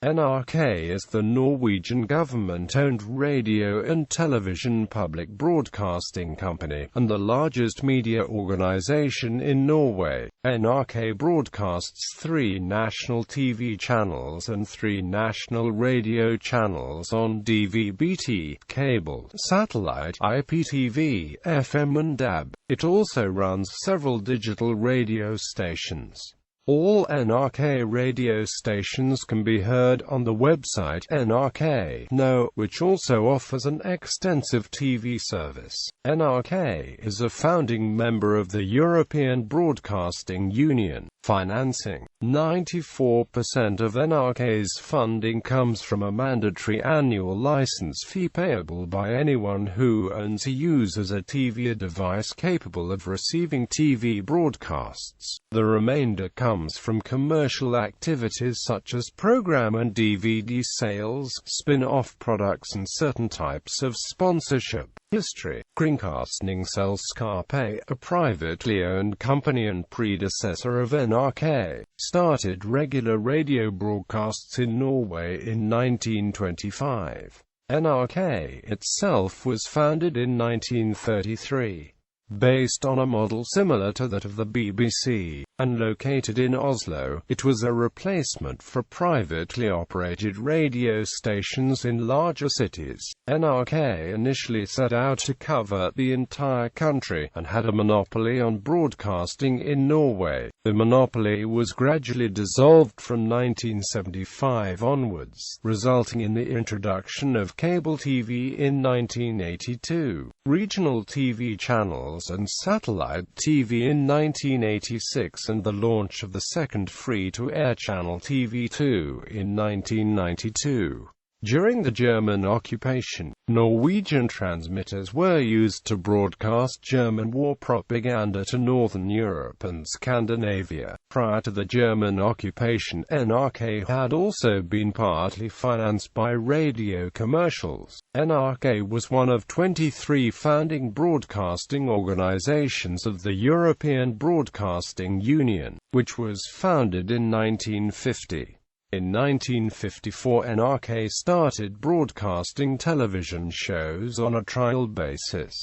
NRK is the Norwegian government-owned radio and television public broadcasting company, and the largest media organization in Norway. NRK broadcasts 3 national TV channels and 3 national radio channels on DVB-T, cable, satellite, IPTV, FM and DAB. It also runs several digital radio stations. All NRK radio stations can be heard on the website NRK Now, which also offers an extensive TV service. NRK is a founding member of the European Broadcasting Union. Financing: 94% of NRK's funding comes from a mandatory annual license fee payable by anyone who owns or uses a TV device capable of receiving TV broadcasts. The remainder comes from commercial activities such as program and DVD sales, spin-off products and certain types of sponsorship. History: Kringkastingsselskapet, a privately owned company and predecessor of NRK, started regular radio broadcasts in Norway in 1925. NRK itself was founded in 1933. Based on a model similar to that of the BBC, and located in Oslo, it was a replacement for privately operated radio stations in larger cities. NRK initially set out to cover the entire country, and had a monopoly on broadcasting in Norway. The monopoly was gradually dissolved from 1975 onwards, resulting in the introduction of cable TV in 1982, regional TV channels and satellite TV in 1986, and the launch of the second free-to-air channel TV2 in 1992. During the German occupation, Norwegian transmitters were used to broadcast German war propaganda to Northern Europe and Scandinavia. Prior to the German occupation, NRK had also been partly financed by radio commercials. NRK was one of 23 founding broadcasting organizations of the European Broadcasting Union, which was founded in 1950. In 1954, NRK started broadcasting television shows on a trial basis.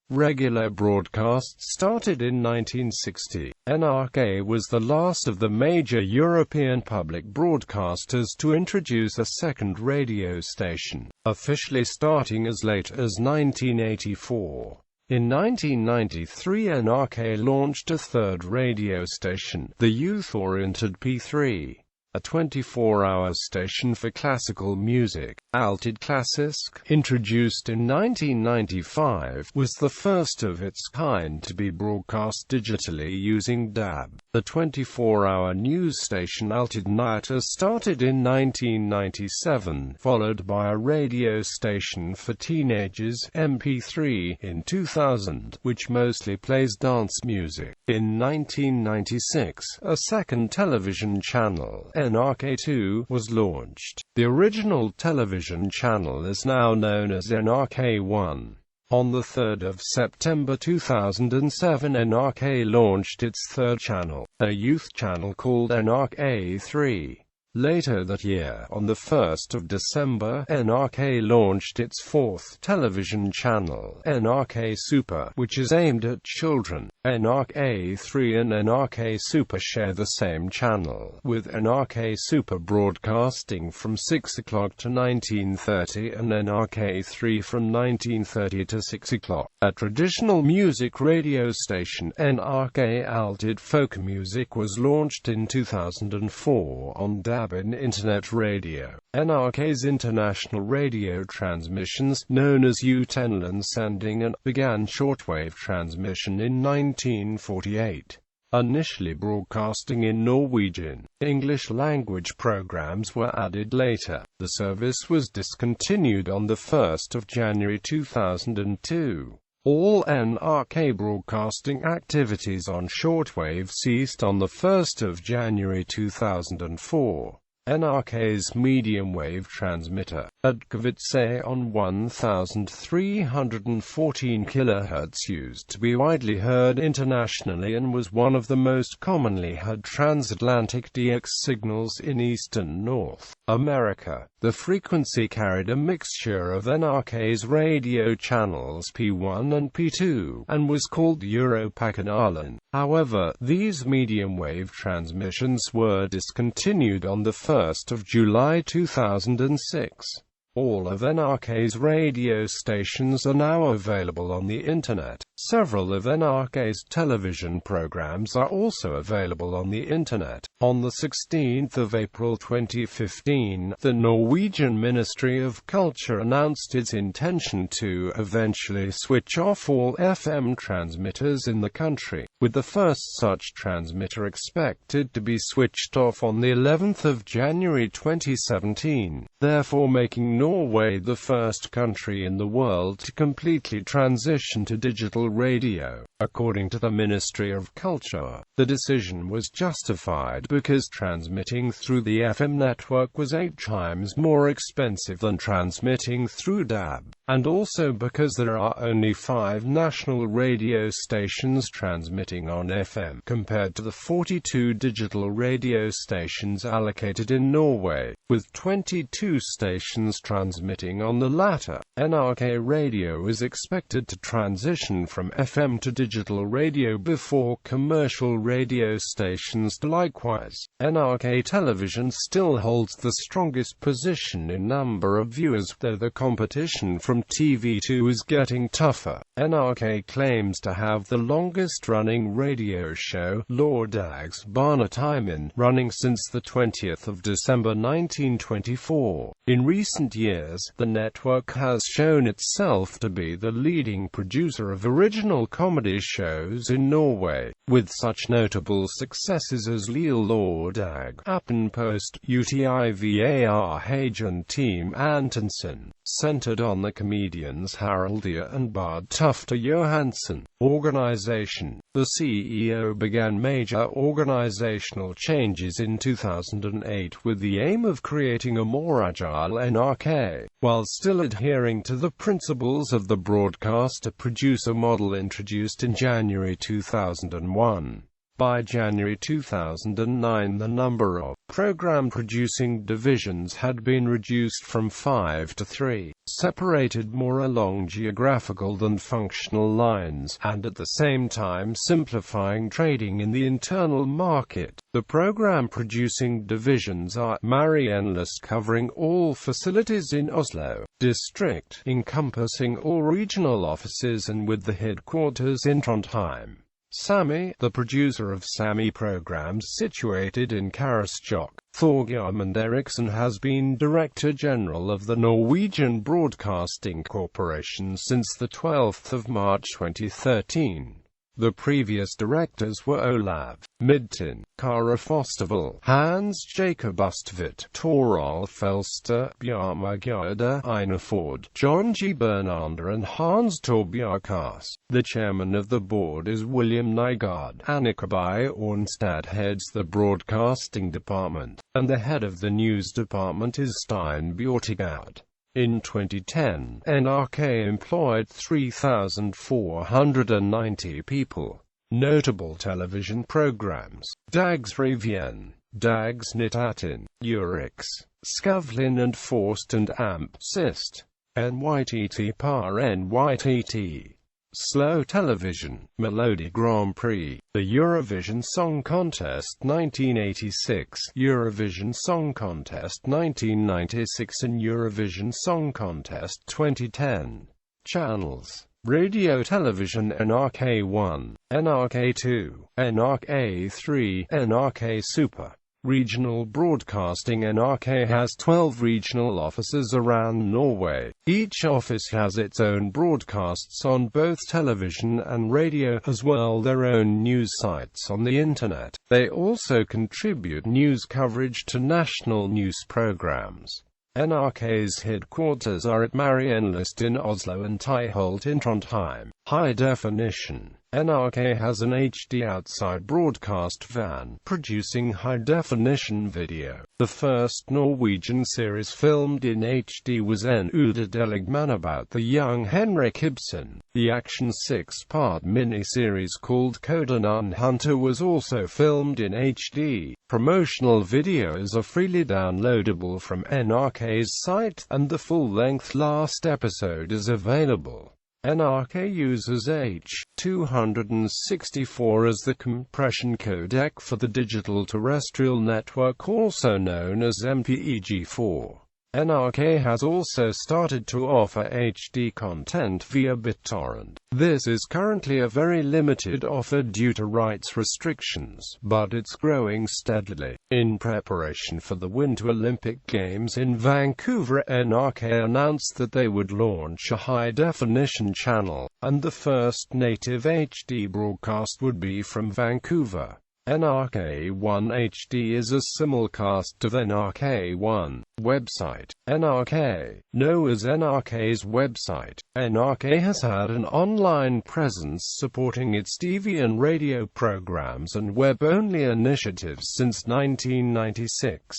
Regular broadcasts started in 1960. NRK was the last of the major European public broadcasters to introduce a second radio station, officially starting as late as 1984. In 1993, NRK launched a third radio station, the youth-oriented P3. A 24-hour station for classical music, Alltid Klassisk, introduced in 1995, was the first of its kind to be broadcast digitally using DAB. The 24-hour news station Alltid Nyheter started in 1997, followed by a radio station for teenagers, MP3, in 2000, which mostly plays dance music. In 1996, a second television channel, NRK2, was launched. The original television channel is now known as NRK1. On 3 September 2007, NRK launched its third channel, a youth channel called NRK3. Later that year, on 1 December, NRK launched its fourth television channel, NRK Super, which is aimed at children. NRK3 and NRK Super share the same channel, with NRK Super broadcasting from 6 o'clock to 19:30 and NRK3 from 19:30 to 6 o'clock. A traditional music radio station, NRK Alltid Folk Music, was launched in 2004 on DAB in Internet Radio. NRK's international radio transmissions, known as Utenlandssendingen, began shortwave transmission in 1948. Initially broadcasting in Norwegian, English-language programs were added later. The service was discontinued on 1 January 2002. All NRK broadcasting activities on shortwave ceased on 1 January 2004. NRK's medium-wave transmitter, at Katowice on 1314 kHz, used to be widely heard internationally and was one of the most commonly heard transatlantic DX signals in Eastern North America. The frequency carried a mixture of NRK's radio channels P1 and P2, and was called Europakanalen. However, these medium-wave transmissions were discontinued on the 1st of July 2006. All of NRK's radio stations are now available on the Internet. Several of NRK's television programs are also available on the Internet. On the 16th of April 2015, the Norwegian Ministry of Culture announced its intention to eventually switch off all FM transmitters in the country, with the first such transmitter expected to be switched off on the 11th of January 2017, therefore making Norway the first country in the world to completely transition to digital radio. According to the Ministry of Culture, the decision was justified because transmitting through the FM network was 8 times more expensive than transmitting through DAB, and also because there are only 5 national radio stations transmitting on FM, compared to the 42 digital radio stations allocated in Norway, with 22 stations transmitting on the latter. NRK Radio is expected to transition from FM to digital radio before commercial radio stations do likewise. NRK Television still holds the strongest position in number of viewers, though the competition from TV2 is getting tougher. NRK claims to have the longest-running radio show, Lørdags Barnetimen, running since the 20th of December 1924. In recent years, the network has shown itself to be the leading producer of original comedy shows in Norway, with such notable successes as Lille Lørdag, Aftenpost, UTIVAR Hage and Team Antonsen, centered on the comedians Haraldia and Bard Tufte Johansen. Organization. The CEO began major organizational changes in 2008 with the aim of creating a more agile NRK, while still adhering to the principles of the broadcaster-producer model introduced in January 2001. By January 2009, the number of program-producing divisions had been reduced from 5 to 3, separated more along geographical than functional lines, and at the same time simplifying trading in the internal market. The program-producing divisions are Marienlyst, covering all facilities in Oslo district, encompassing all regional offices and with the headquarters in Trondheim. Sami, the producer of Sami programs situated in Karasjok. Thorgjermund Eriksen has been Director General of the Norwegian Broadcasting Corporation since the 12th of March 2013. The previous directors were Olav Midtin, Kara Fostervall, Hans Jacob Ustvedt, Toralf Felster, Bjarne Gjerde, Einar Ford, John G. Bernander and Hans Torbjørkas. The chairman of the board is William Nygaard. Annika By Ornstad heads the broadcasting department, and the head of the news department is Stein Bjortegard. In 2010, NRK employed 3,490 people. Notable television programs: Dagsrevyen, Dagsnytt 18, Urix, Skavlan and Forst and Amp Sist, NYTT Par NYTT. Slow television, Melodi Grand Prix, the Eurovision Song Contest 1986, Eurovision Song Contest 1996 and Eurovision Song Contest 2010. Channels: Radio Television NRK 1, NRK 2, NRK 3, NRK Super. Regional Broadcasting NRK has 12 regional offices around Norway. Each office has its own broadcasts on both television and radio, as well as their own news sites on the Internet. They also contribute news coverage to national news programs. NRK's headquarters are at Marienlyst in Oslo and Tyholt in Trondheim. High definition. NRK has an HD outside broadcast van, producing high-definition video. The first Norwegian series filmed in HD was En Udedeligman about the young Henrik Ibsen. The action six-part mini-series called Codename Hunter was also filmed in HD. Promotional videos are freely downloadable from NRK's site, and the full-length last episode is available. NRK uses H.264 as the compression codec for the digital terrestrial network, also known as MPEG-4. NRK has also started to offer HD content via BitTorrent. This is currently a very limited offer due to rights restrictions, but it's growing steadily. In preparation for the Winter Olympic Games in Vancouver, NRK announced that they would launch a high-definition channel, and the first native HD broadcast would be from Vancouver. NRK 1 HD is a simulcast of NRK 1 website. NRK, known as NRK's website. NRK has had an online presence supporting its TV and radio programs and web-only initiatives since 1996.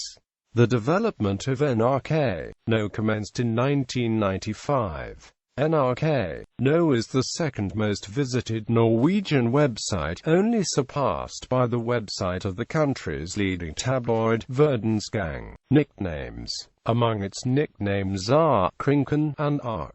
The development of NRK, No commenced in 1995. NRK, No is the second most visited Norwegian website, only surpassed by the website of the country's leading tabloid, Verdensgang. Nicknames. Among its nicknames are Krinken and Ark.